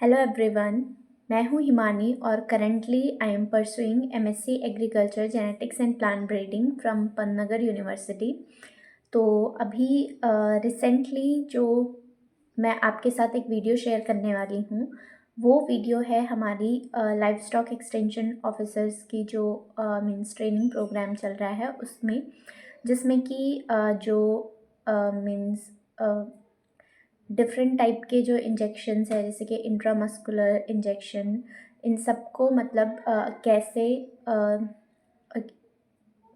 Hello everyone. मैं हूं हिमानी और currently I am pursuing MSc agriculture genetics and plant breeding from Pantnagar university. तो अभी रिसेंटली जो मैं आपके साथ एक वीडियो शेयर करने वाली हूं वो वीडियो है हमारी लाइव स्टॉक एक्सटेंशन ऑफिसर्स की जो मीन्स ट्रेनिंग प्रोग्राम चल रहा है उसमें, जिसमें कि जो मीन्स डिफरेंट टाइप के जो इंजेक्शन्स है जैसे कि इंट्रामस्कुलर इंजेक्शन, इन सबको मतलब कैसे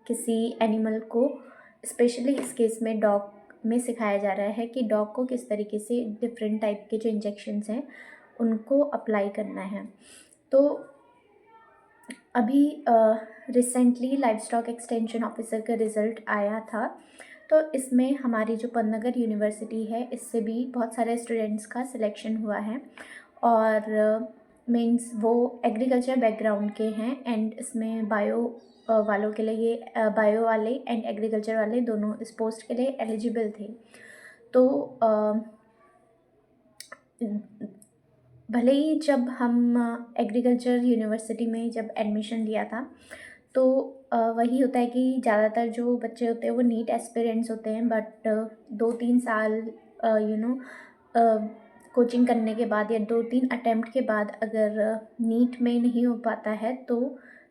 किसी एनिमल को, स्पेशली इस केस में डॉग में सिखाया जा रहा है कि डॉग को किस तरीके से डिफरेंट टाइप के जो इंजेक्शन्स हैं उनको अप्लाई करना है। तो अभी recently live stock extension officer का रिज़ल्ट आया था। तो इसमें हमारी जो पन्नागर यूनिवर्सिटी है इससे भी बहुत सारे स्टूडेंट्स का सिलेक्शन हुआ है और मीन्स वो एग्रीकल्चर बैकग्राउंड के हैं एंड इसमें बायो वालों के लिए ये बायो वाले एंड एग्रीकल्चर वाले दोनों इस पोस्ट के लिए एलिजिबल थे। तो भले ही जब हम एग्रीकल्चर यूनिवर्सिटी में जब एडमिशन लिया था तो वही होता है कि ज़्यादातर जो बच्चे होते हैं वो नीट एस्पिरेंट्स होते हैं, बट 2-3 साल कोचिंग करने के बाद या 2-3 अटेम्प्ट के बाद अगर नीट में नहीं हो पाता है तो,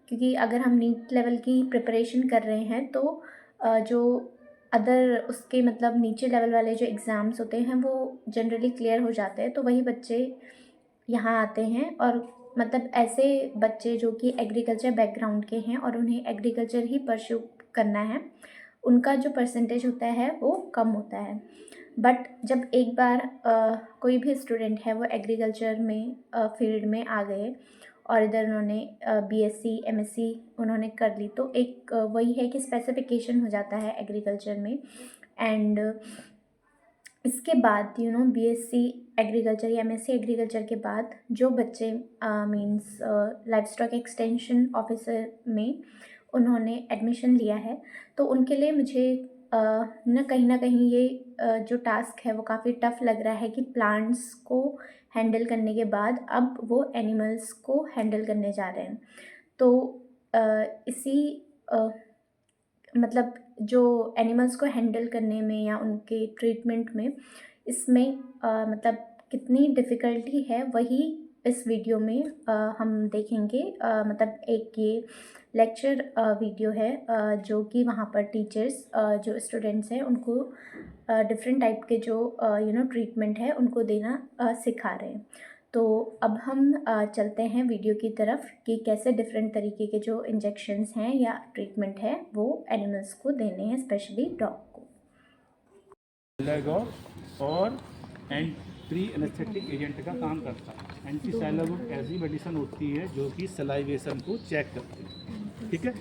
क्योंकि अगर हम नीट लेवल की प्रिपरेशन कर रहे हैं तो जो अदर उसके मतलब नीचे लेवल वाले जो एग्ज़ाम्स होते हैं वो जनरली क्लियर हो जाते हैं, तो वही बच्चे यहाँ आते हैं। और मतलब ऐसे बच्चे जो कि एग्रीकल्चर बैकग्राउंड के हैं और उन्हें एग्रीकल्चर ही परस्यू करना है, उनका जो परसेंटेज होता है वो कम होता है। बट जब एक बार कोई भी स्टूडेंट है वो एग्रीकल्चर में फील्ड में आ गए और इधर उन्होंने बीएससी एमएससी उन्होंने कर ली, तो एक वही है कि स्पेसिफिकेशन हो जाता है एग्रीकल्चर में। एंड इसके बाद बीएससी एग्रीकल्चर या एमएससी एग्रीकल्चर के बाद जो बच्चे means live stock extension officer में उन्होंने एडमिशन लिया है, तो उनके लिए मुझे न कहीं ये जो टास्क है वो काफ़ी टफ़ लग रहा है कि प्लांट्स को हैंडल करने के बाद अब वो एनिमल्स को हैंडल करने जा रहे हैं। तो इसी मतलब जो एनिमल्स को हैंडल करने में या उनके ट्रीटमेंट में इसमें मतलब कितनी डिफ़िकल्टी है वही इस वीडियो में हम देखेंगे। मतलब एक ये लेक्चर वीडियो है जो कि वहाँ पर टीचर्स जो स्टूडेंट्स हैं उनको डिफरेंट टाइप के जो ट्रीटमेंट है उनको देना सिखा रहे हैं। तो अब हम चलते हैं वीडियो की तरफ कि कैसे डिफरेंट तरीके के जो इंजेक्शन्स हैं या ट्रीटमेंट है वो एनिमल्स को देने हैं, स्पेशली डॉग को। और प्री एनेस्थेटिक एजेंट का काम करता है। एंटीसाइलागुड ऐसी मेडिसिन होती है जो कि सलाइवेशन को चेक करती है, ठीक है।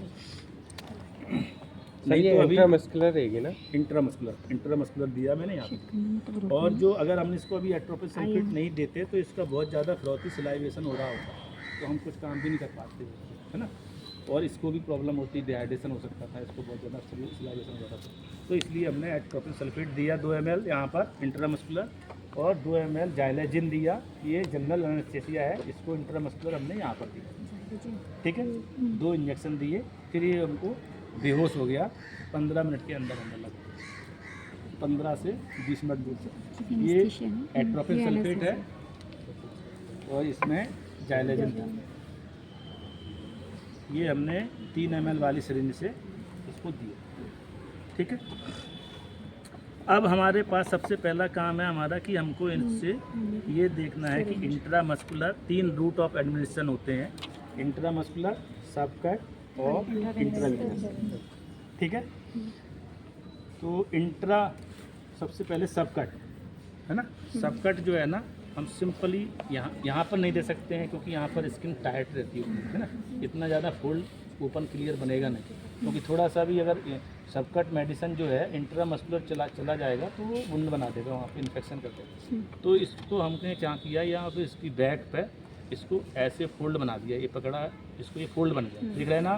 नहीं तो इंट्रामस्कुलर रहेगी ना, इंट्रामस्कुलर दिया मैंने यहाँ पे। और जो अगर हम इसको अभी एट्रोपिन सल्फेट नहीं देते तो इसका बहुत ज़्यादा फ्रॉथी सलाइवेशन हो रहा होता है, तो हम कुछ काम भी नहीं कर पाते, है ना। और इसको भी प्रॉब्लम होती, डिहाइड्रेशन हो सकता था, इसको बहुत ज़्यादा सलाइवेशन हो जाता था। तो इसलिए हमने एट्रोपिन सल्फेट दिया 2 ml यहाँ पर इंट्रामस्कुलर, और 2 ml जाइलेजिन दिया। ये जनरल एनेस्थेसिया है, इसको इंट्रामस्कुलर हमने यहाँ पर दिया, ठीक है। 2 इंजेक्शन दिए, फिर ये हमको बेहोश हो गया 15 मिनट के अंदर लगा, 15 से 20 मिनट दूर से। ये एट्रोपिन सल्फेट है और इसमें जाइलेजिन था। ये हमने 3 ml वाली सिरिंज से इसको दिया, ठीक है। अब हमारे पास सबसे पहला काम है हमारा कि हमको इनसे ये देखना है कि इंट्रामस्कुलर 3 रूट ऑफ एडमिनिस्ट्रेशन होते हैं, इंट्रामस्कुलर, सबकट और इंट्रावेनस, ठीक है। तो इंट्रा सबसे पहले सबकट है ना। सबकट जो है ना हम सिंपली यहाँ पर नहीं दे सकते हैं क्योंकि यहाँ पर स्किन टाइट रहती है ना, इतना ज़्यादा फोल्ड ओपन क्लियर बनेगा नहीं, क्योंकि थोड़ा सा भी अगर सबकट मेडिसिन जो है इंट्रामस्कुलर चला जाएगा तो वो वुंड बना देगा, वहाँ पे इन्फेक्शन कर देगा। तो इसको हमने क्या किया, यहाँ पे इसकी बैक पे इसको ऐसे फोल्ड बना दिया, ये पकड़ा इसको, ये फोल्ड बन गया, दिख रहा है ना।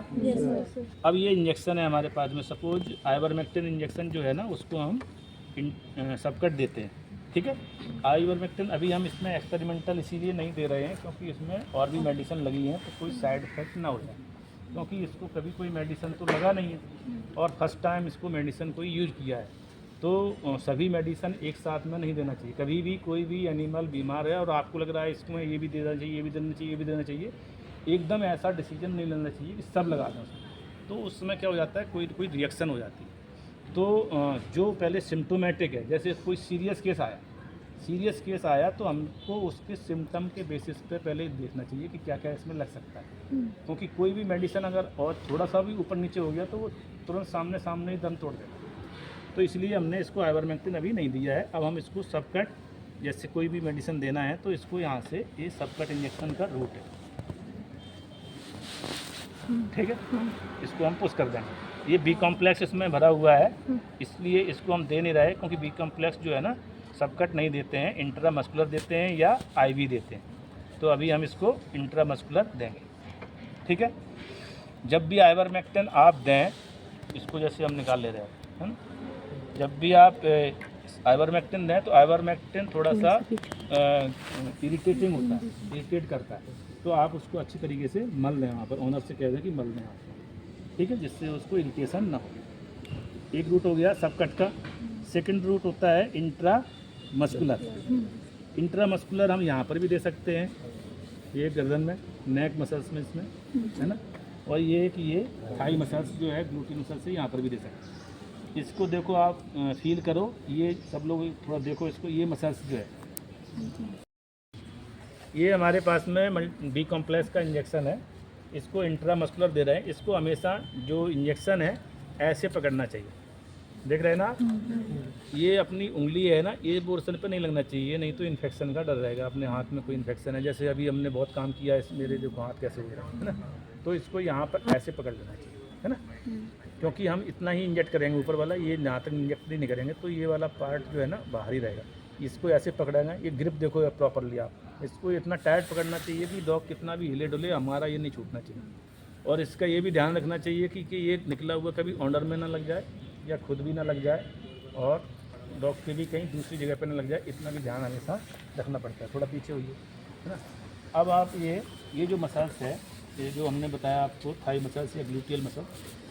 अब ये इंजेक्शन है हमारे पास में, सपोज आइवरमेक्टिन इंजेक्शन जो है ना उसको हम सबकट देते हैं, ठीक है। आइवरमेक्टिन अभी हम इसमें एक्सपेरिमेंटल इसीलिए नहीं दे रहे हैं क्योंकि इसमें और भी मेडिसिन लगी हैं, तो कोई साइड इफेक्ट ना हो जाए, क्योंकि इसको कभी कोई मेडिसिन तो लगा नहीं है और फर्स्ट टाइम इसको मेडिसिन कोई यूज किया है, तो सभी मेडिसिन एक साथ में नहीं देना चाहिए। कभी भी कोई भी एनिमल बीमार है और आपको लग रहा है इसको ये भी देना चाहिए, ये भी देना चाहिए, ये भी देना चाहिए, एकदम ऐसा डिसीजन नहीं लेना चाहिए कि सब लगा दें उसमें, तो उस समय क्या हो जाता है, कोई रिएक्शन हो जाती है। तो जो पहले सिम्टोमेटिक है, जैसे कोई सीरियस केस आया तो हमको उसके सिम्टम के बेसिस पे पहले देखना चाहिए कि क्या क्या इसमें लग सकता है, क्योंकि कोई भी मेडिसिन अगर और थोड़ा सा भी ऊपर नीचे हो गया तो वो तुरंत सामने ही दम तोड़ देगा। तो इसलिए हमने इसको आइवरमेक्टिन अभी नहीं दिया है। अब हम इसको सबकट, जैसे कोई भी मेडिसिन देना है तो इसको यहाँ से ये सबकट इंजेक्शन का रूट है, ठीक है, इसको हम पुश कर देंगे। ये बी कॉम्प्लेक्स इसमें भरा हुआ है, इसलिए इसको हम दे नहीं रहे क्योंकि बी कॉम्प्लेक्स जो है ना सबकट नहीं देते हैं, इंट्रामस्कुलर देते हैं या आईवी देते हैं, तो अभी हम इसको इंट्रामस्कुलर देंगे, ठीक है। जब भी आइवरमेक्टिन आप दें, इसको जैसे हम निकाल ले रहे हैं, है ना, जब भी आप आइवरमेक्टिन दें तो आइवरमेक्टिन थोड़ा सा इरिटेटिंग होता है, इरिटेट करता है, तो आप उसको अच्छी तरीके से मल लें, वहाँ पर ओनर से कह दें कि मल लें आप, ठीक है, जिससे उसको इरिटेशन ना हो। एक रूट हो गया सबकट का। सेकंड रूट होता है इंट्रामस्कुलर। इंट्रामस्कुलर हम यहाँ पर भी दे सकते हैं, ये गर्दन में, नेक मसल्स में इसमें, है ना, और ये कि ये थाई मसल्स जो है, ग्लूटी मसल्स से यहाँ पर भी दे सकते हैं। इसको देखो आप फील करो, ये सब लोग थोड़ा देखो इसको, ये मसल्स जो है, ये हमारे पास में बी कॉम्प्लेक्स का इंजेक्शन है, इसको इंट्रामस्कुलर दे रहे हैं। इसको हमेशा जो इंजेक्शन है ऐसे पकड़ना चाहिए, देख रहे हैं ना आप, ये अपनी उंगली है ना, ये पोर्शन पे नहीं लगना चाहिए, नहीं तो इन्फेक्शन का डर रहेगा। अपने हाथ में कोई इन्फेक्शन है, जैसे अभी हमने बहुत काम किया है, मेरे देखो हाथ कैसे हो रहा है ना, तो इसको यहाँ पर ऐसे पकड़ लेना चाहिए, है ना, क्योंकि हम इतना ही इंजेक्ट करेंगे ऊपर वाला, ये जहाँ तक इंजेक्ट नहीं करेंगे तो ये वाला पार्ट जो है ना बाहर ही रहेगा। इसको ऐसे पकड़ेंगे, ये ग्रिप देखो प्रॉपरली आप, इसको इतना टाइट पकड़ना चाहिए कि डॉग कितना भी हिले डुले हमारा ये नहीं छूटना चाहिए। और इसका ये भी ध्यान रखना चाहिए कि ये निकला हुआ कभी ऑर्डर में ना लग जाए या खुद भी ना लग जाए और डॉग के भी कहीं दूसरी जगह पर ना लग जाए, इतना भी ध्यान हमेशा रखना पड़ता है। थोड़ा पीछे हुई है ना। अब आप ये जो मसल्स है, ये जो हमने बताया आपको, थाई मसल्स या ग्लूटियल मसल,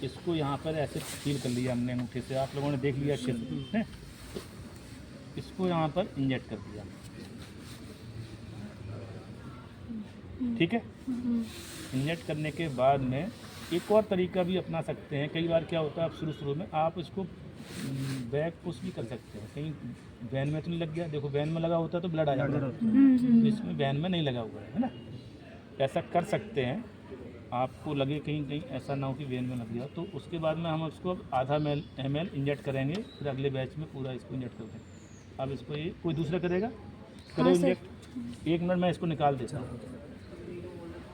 इसको यहाँ पर ऐसे फील कर लिया हमने अंगूठे से, आप लोगों ने देख लिया अच्छे से, इसको यहाँ पर इंजेक्ट कर दिया, ठीक है। इंजेक्ट करने के बाद में एक और तरीका भी अपना सकते हैं। कई बार क्या होता है, आप शुरू में आप इसको बैक पुश भी कर सकते हैं, कहीं वैन में तो नहीं लग गया, देखो वैन में लगा होता है तो ब्लड आ जाता है, इसमें वैन में नहीं लगा हुआ है ना, ऐसा कर सकते हैं। आपको लगे कहीं ऐसा ना हो कि वेन में लग गया, तो उसके बाद में हम उसको आधा ml इंजेक्ट करेंगे, फिर अगले बैच में पूरा इसको इंजेक्ट कर देंगे। अब इसको ये कोई दूसरा करेगा, करो इंजेक्ट। 1 मिनट में इसको निकाल देता हूँ।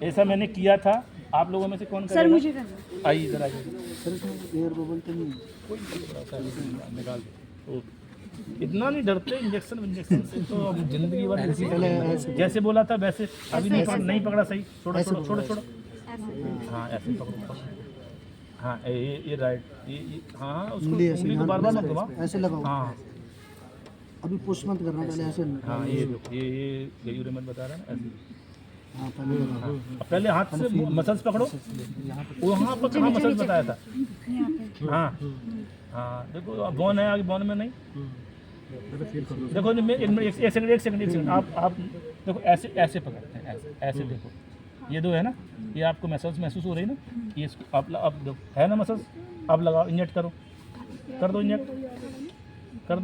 ऐसा मैंने किया था, आप लोगों में से कौन करेगा? सर मुझे करना। आइए इधर आइए, सर इसमें एयर बबल तो नहीं? कोई निकाल दो। इतना नहीं डरते इंजेक्शन से, तो जिंदगी भर जैसे बोला था वैसे। अभी नहीं पकड़ा सही, छोड़ो। हाँ ऐसे पकड़ो, हाँ ये राइट, ये हाँ, उसको उंगली को बार-बार मत घुमाओ, ऐसे लगाओ। हाँ अभी पुश मत करना, पहले ऐसे। हाँ ये गयूरेमन बता रहा है ना, ऐसे। हाँ पहले लगाओ। पहले हाथ से मसल्स पकड़ो, वहाँ पर कहाँ मसल्स बताया था? हाँ देखो बोन है आगे, बोन में नहीं। देखो एक सेकंड आप देखो, ऐसे पकड़ते हैं, ऐसे देखो, ये दो है ना, ये आपको मसल्स महसूस हो रही है ना, ये इसको अब देखो है ना मसल्स, अब लगाओ, इंजेक्ट करो, कर दो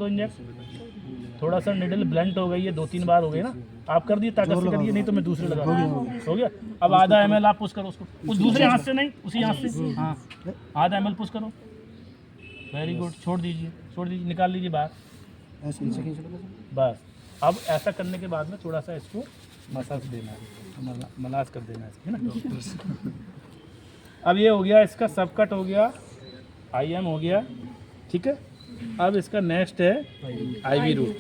इंजेक्ट। थोड़ा सा निडल ब्लंट हो गई है, 2-3 बार हो गई ना, आप कर दिए, ताकत से करिए, नहीं तो मैं दूसरे लगा दूंगा। हो गया। अब आधा ml आप पुश करो उसको, उस दूसरे हाथ से नहीं, उसी हाथ से, हाँ आधा ml पुश करो, वेरी गुड। छोड़ दीजिए, निकाल लीजिए बाहर, बस। अब ऐसा करने के बाद में थोड़ा सा इसको मसाज देना है, मलाज कर देना है ना। अब ये हो गया, इसका सबकट हो गया, IM हो गया, ठीक है। अब इसका नेक्स्ट है IV रूट।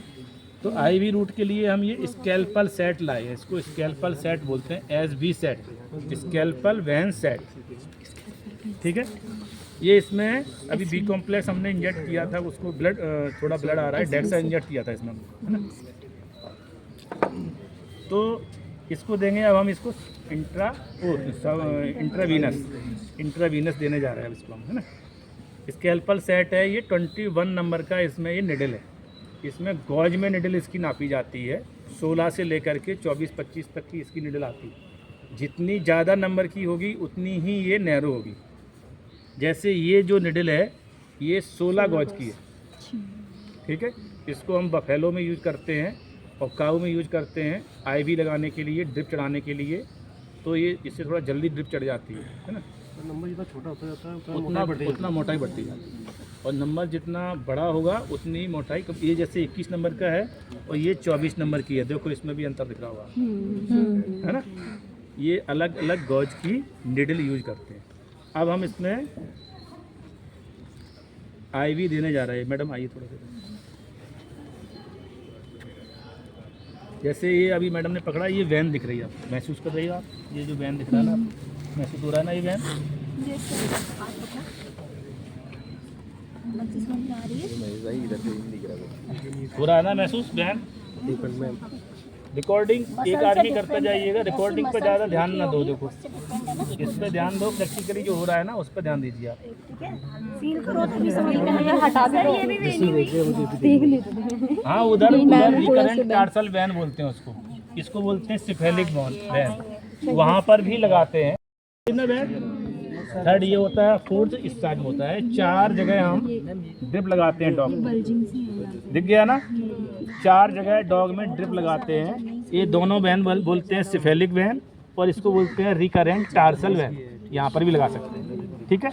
तो IV रूट के लिए हम ये स्कैल्पल सेट लाए हैं, इसको स्कैल्पल सेट बोलते हैं, SB set, scalpel van set, ठीक है। ये इसमें अभी बी कॉम्प्लेक्स हमने इंजेक्ट किया था, उसको ब्लड थोड़ा ब्लड आ रहा है, डेक्सा इंजेक्ट किया था इसमें, है ना। तो इसको देंगे अब हम इसको इंट्रावीनस देने जा रहे हैं इसको हम, है ना। स्कैल्पल सेट है ये 21 नंबर का, इसमें ये निडल है। इसमें गॉज में निडल इसकी नापी जाती है, 16 से लेकर के 24-25 तक की इसकी निडल आती है। जितनी ज़्यादा नंबर की होगी उतनी ही ये नैरो होगी। जैसे ये जो निडल है ये 16 गॉज की है, ठीक है। इसको हम बफेलो में यूज करते हैं और काऊ में यूज करते हैं आईवी लगाने के लिए, ड्रिप चढ़ाने के लिए। तो ये इससे थोड़ा जल्दी ड्रिप चढ़ जाती है ना। नंबर जितना छोटा होता जाता है उतना मोटाई बढ़ती जाती है, और नंबर जितना बड़ा होगा उतनी मोटाई। ये जैसे 21 नंबर का है और ये 24 नंबर की है, देखो इसमें भी अंतर दिख रहा होगा, है ना। ये अलग अलग गॉज की निडल यूज करते हैं। अब हम इसमें आईवी देने जा रहे हैं। मैडम आइए थोड़ा सा। जैसे ये अभी मैडम ने पकड़ा, ये वैन दिख रही है, आप महसूस कर रही हो आप, ये जो वैन दिख रहा है ना, महसूस हो रहा है ना ये वैन, हो रहा है ना महसूस वैन। रिकॉर्डिंग एक आदमी करता जाइएगा, रिकॉर्डिंग पर ज़्यादा ध्यान ना दो, देखो इस पर ध्यान दो, प्रैक्टिकली जो हो रहा है ना उस पर ध्यान दीजिए आप। हाँ उधर रिकरेंट टार्सल वैन बोलते हैं उसको, इसको बोलते हैं सिफेलिक वैन, वहाँ पर भी लगाते हैं ना वैन। थर्ड ये होता है, फोर्थ इस साइड में होता है। 4 जगह हम ड्रिप लगाते हैं डॉग, दिख गया ना, 4 जगह डॉग में ड्रिप लगाते हैं। ये दोनों वैन बोलते हैं सिफेलिक वैन, और इसको बोलते हैं रिकरेंट टार्सल वैन, यहाँ पर भी लगा सकते हैं, ठीक है।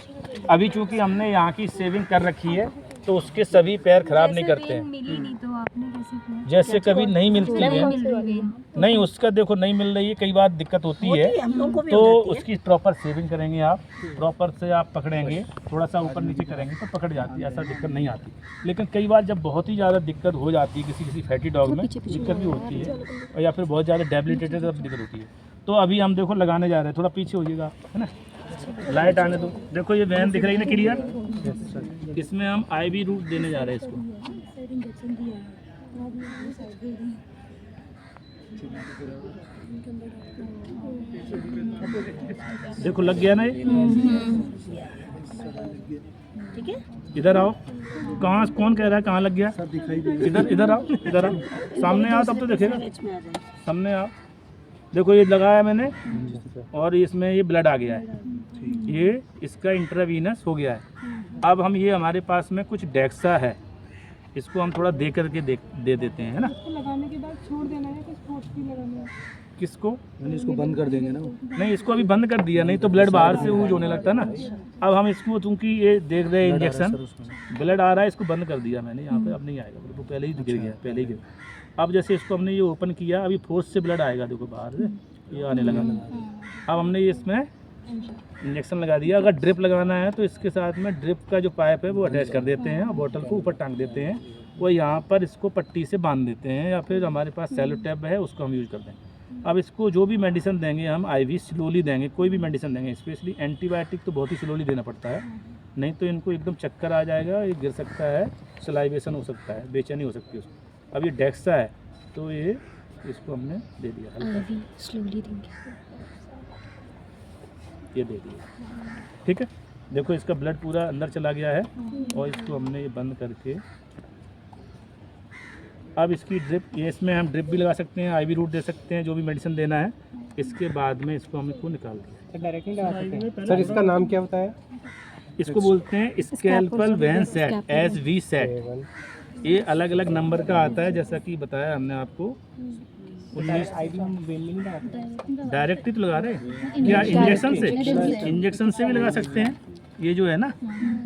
अभी चूंकि हमने यहाँ की सेविंग कर रखी है तो उसके सभी पैर खराब नहीं करते हैं। तो आपने कैसे किया? जैसे कभी नहीं मिलती है, नहीं उसका देखो नहीं मिल रही है, कई बार दिक्कत होती है, तो उसकी प्रॉपर सेविंग करेंगे आप, प्रॉपर से आप पकड़ेंगे, थोड़ा सा ऊपर नीचे करेंगे तो पकड़ जाती है, ऐसा दिक्कत नहीं आती। लेकिन कई बार जब बहुत ही ज़्यादा दिक्कत हो जाती है, किसी फैटी डॉग में दिक्कत भी होती है, और या फिर बहुत ज़्यादा डेबिलिटेटेड तब दिक्कत होती है। तो अभी हम देखो लगाने जा रहे हैं, थोड़ा पीछे होइएगा, है ना, लाइट आने दो। देखो ये वैन दिख रही है ना क्लियर, इसमें हम आईवी रूट देने जा रहे हैं इसको। देखो लग गया ना ये, ठीक है। इधर आओ, कहाँ कौन कह रहा है कहाँ लग गया, इधर आओ, इधर आओ, सामने आओ तब तो देखेगा, सामने आओ। देखो ये लगाया मैंने और इसमें ये ब्लड आ गया है, ये इसका इंट्रावीनस हो गया है। अब हम ये हमारे पास में कुछ डेक्सा है, इसको हम थोड़ा दे करके दे देते हैं, है ना। लगाने के बाद छोड़ देना है कि स्पॉट भी लगाना है? किसको? इसको बंद कर देंगे ना। नहीं इसको अभी बंद कर दिया, नहीं तो ब्लड बाहर से यूज होने लगता है ना। अब हम इसको, चूँकि ये देख रहे हैं इंजेक्शन ब्लड आ रहा है, इसको बंद कर दिया मैंने यहाँ पे, अब नहीं आएगा, वो पहले ही गिर गया, पहले ही गिर। अब जैसे इसको हमने ये ओपन किया, अभी फोर्स से ब्लड आएगा, देखो बाहर से ये आने लगा। अब हमने ये इसमें इंजेक्शन लगा दिया। अगर ड्रिप लगाना है तो इसके साथ में ड्रिप का जो पाइप है वो अटैच कर देते हैं और बोतल को ऊपर टांग देते हैं, वो यहाँ पर इसको पट्टी से बांध देते हैं, या फिर हमारे पास सेलो टैप है उसको हम यूज़ करते हैं। अब इसको जो भी मेडिसिन देंगे हम आईवी स्लोली देंगे, कोई भी मेडिसिन देंगे, स्पेशली एंटीबायोटिक तो बहुत ही स्लोली देना पड़ता है, नहीं तो इनको एकदम चक्कर आ जाएगा, ये गिर सकता है, सलाइवेशन हो सकता है, बेचैनी हो सकती है उसको। अब ये डेक्सा है तो ये इसको हमने दे दिया, आईवी स्लोली देंगे, ये दे दिया, ठीक है। देखो इसका ब्लड पूरा अंदर चला गया है, और इसको हमने ये बंद करके अब इसकी ड्रिप, ये इसमें हम ड्रिप भी लगा सकते हैं, आईवी रूट दे सकते हैं, जो भी मेडिसिन देना है। इसके बाद में इसको हम इसको निकाल दिया, डायरेक्टली लगा सकते हैं। सर इसका नाम क्या होता है? इसको बोलते हैं scalpel van set, SV set. ये अलग अलग नंबर का आता है, जैसा कि बताया हमने आपको। डायरेक्टली तो लगा रहे हैं क्या, इंजेक्शन से, इंजेक्शन से भी लगा सकते हैं, ये जो है ना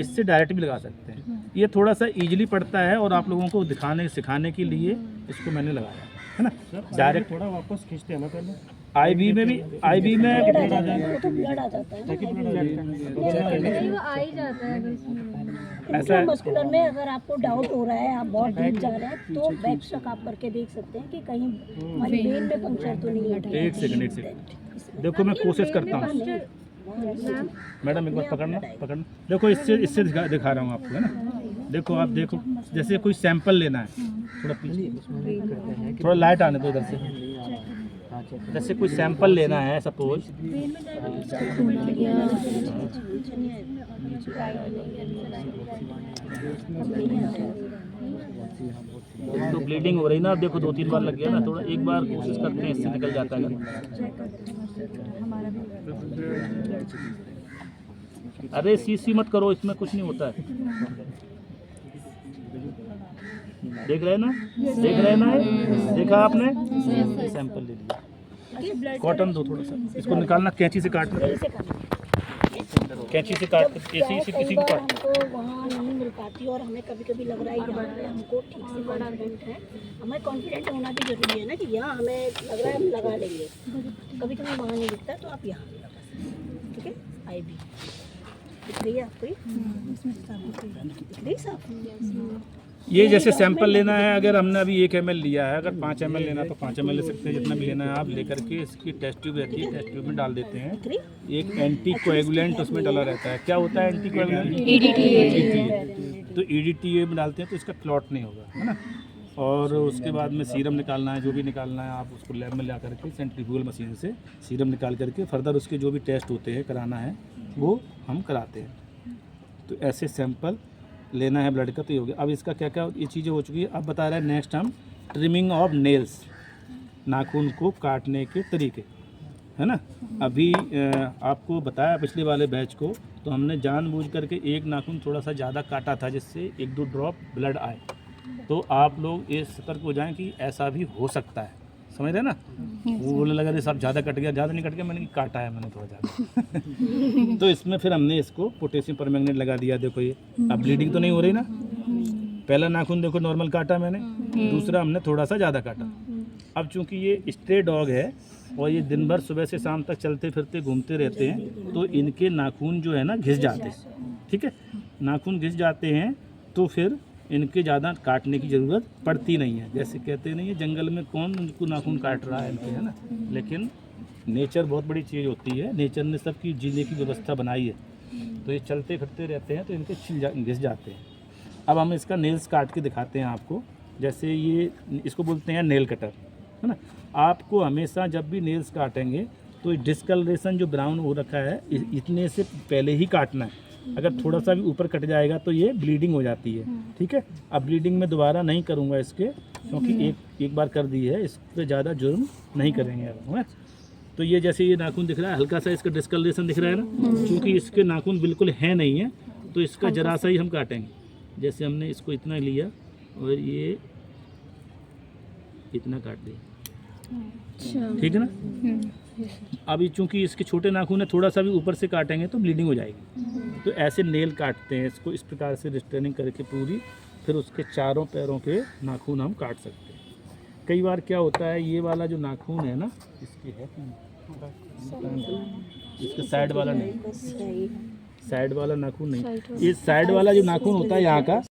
इससे डायरेक्ट भी लगा सकते हैं। ये थोड़ा सा इजीली पड़ता है, और आप लोगों को दिखाने सिखाने के लिए इसको मैंने लगाया है ना। डायरेक्ट थोड़ा वापस खींचते हैं ना पहले, आईवी में भी, आईवी में ब्लड आ जाता है, वो आ ही जाता है ऐसा है। मस्कुलर में अगर आपको डाउट हो रहा है, आप बहुत डीप जा रहे हैं, तो बैक चेक आप करके देख सकते हैं कि कहीं हमारी वेन में पंक्चर तो नहीं है। एक सेकंड देखो मैं कोशिश करता हूँ, मैडम एक बार पकड़ना। देखो इससे दिखा रहा हूँ आपको, है ना। देखो आप देखो, जैसे कोई सैंपल लेना है, थोड़ा पीछे, थोड़ा लाइट आने दो इधर से। जैसे कोई सैंपल लेना है सपोज, तो ब्लीडिंग हो रही ना, अब देखो 2-3 बार लग गया ना, थोड़ा एक बार कोशिश करते हैं, इससे निकल जाता है। अरे सी मत करो, इसमें कुछ नहीं होता है। देख रहे हैं ना, देख रहे हैं ना, देखा आपने। सैंपल ले लिया, कॉटन दो थोड़ा सा, इसको निकालना, कैंची से काटना, कैंची से काट, ऐसे ही किसी को काट। हमको वहाँ नहीं मिल पाती और हमें कभी कभी लग रहा है यहाँ पे हमको ठीक से कॉन्फिडेंट है। हमें कॉन्फिडेंट होना भी जरूरी है ना कि यहाँ हमें लग रहा है हम लगा लेंगे। कभी कभी वहाँ नहीं दिखता तो आप यहाँ लगा सकते हैं, ठीक है। आई भी दिख रही है आपको, दिख रही साफ। ये जैसे सैंपल लेना है, अगर हमने अभी 1 ml लिया है, अगर 5 ml लेना है तो 5 ml ले सकते हैं, जितना भी लेना है आप लेकर के इसकी टेस्ट ट्यूब रहती है, टेस्ट ट्यूब में डाल देते हैं। एक एंटी कोएगुलेंट उसमें डाला रहता है। क्या होता है एंटी कोएगुलेंट? EDTA। तो EDTA में डालते हैं तो इसका क्लॉट नहीं होगा, है ना। और उसके बाद में सीरम निकालना है, जो भी निकालना है आप उसको लैब में ला करके सेंट्रीफ्यूगल मशीन से सीरम निकाल करके फर्दर उसके जो भी टेस्ट होते हैं कराना है वो हम कराते हैं। तो ऐसे सैंपल लेना है ब्लड का, तो ये हो गया। अब इसका क्या क्या ये चीज़ें हो चुकी है। अब बता रहा है नेक्स्ट हम ट्रिमिंग ऑफ नेल्स, नाखून को काटने के तरीके, है ना। अभी आपको बताया पिछले वाले बैच को, तो हमने जानबूझ करके एक नाखून थोड़ा सा ज़्यादा काटा था जिससे 1-2 ड्रॉप ब्लड आए। तो आप लोग ये सतर्क हो जाएं कि ऐसा भी हो सकता है, समझ रहे ना। वो बोलने लगा सब ज़्यादा कट गया, ज़्यादा नहीं कट गया, मैंने काटा है मैंने थोड़ा ज़्यादा। तो इसमें फिर हमने इसको पोटेशियम परमैंगनेट लगा दिया। देखो ये अब ब्लीडिंग तो नहीं हो रही ना। पहला नाखून देखो नॉर्मल काटा मैंने, दूसरा हमने थोड़ा सा ज़्यादा काटा। अब चूंकि ये स्ट्रे डॉग है और ये दिन भर सुबह से शाम तक चलते फिरते घूमते रहते हैं, तो इनके नाखून जो है ना घिस जाते हैं, ठीक है। नाखून घिस जाते हैं तो फिर इनके ज़्यादा काटने की ज़रूरत पड़ती नहीं है। जैसे कहते नहीं है जंगल में कौन उनको नाखून काट रहा है इनके, है ना। लेकिन नेचर बहुत बड़ी चीज़ होती है, नेचर ने सबकी जीने की व्यवस्था बनाई है, तो ये चलते फिरते रहते हैं तो इनके घिस जाते हैं। अब हम इसका नेल्स काट के दिखाते हैं आपको। जैसे ये इसको बोलते हैं नेल कटर, है ना। आपको हमेशा जब भी नेल्स काटेंगे तो डिस्कलरेशन जो ब्राउन हो रखा है इतने से पहले ही काटना है। अगर थोड़ा सा भी ऊपर कट जाएगा तो ये ब्लीडिंग हो जाती है, ठीक है। अब ब्लीडिंग में दोबारा नहीं करूँगा इसके, क्योंकि एक बार कर दी है, इस पर ज़्यादा जुर्म नहीं करेंगे अब, है। तो ये जैसे ये नाखून दिख रहा है, हल्का सा इसका डिस्कलरेशन दिख रहा है ना, क्योंकि इसके नाखून बिल्कुल है नहीं है, तो इसका जरा सा ही हम काटेंगे। जैसे हमने इसको इतना लिया और ये इतना काट दिया, ठीक है ना। अभी चूंकि इसके छोटे नाखून है, थोड़ा सा भी ऊपर से काटेंगे तो ब्लीडिंग हो जाएगी। तो ऐसे नेल काटते हैं इसको, इस प्रकार से रिस्ट्रेनिंग करके पूरी, फिर उसके चारों पैरों के नाखून हम काट सकते हैं। कई बार क्या होता है, ये वाला जो नाखून है ना, इसकी है इसके साइड वाला नहीं, साइड वाला नाखून नहीं, ये साइड वाला जो नाखून होता है यहाँ का,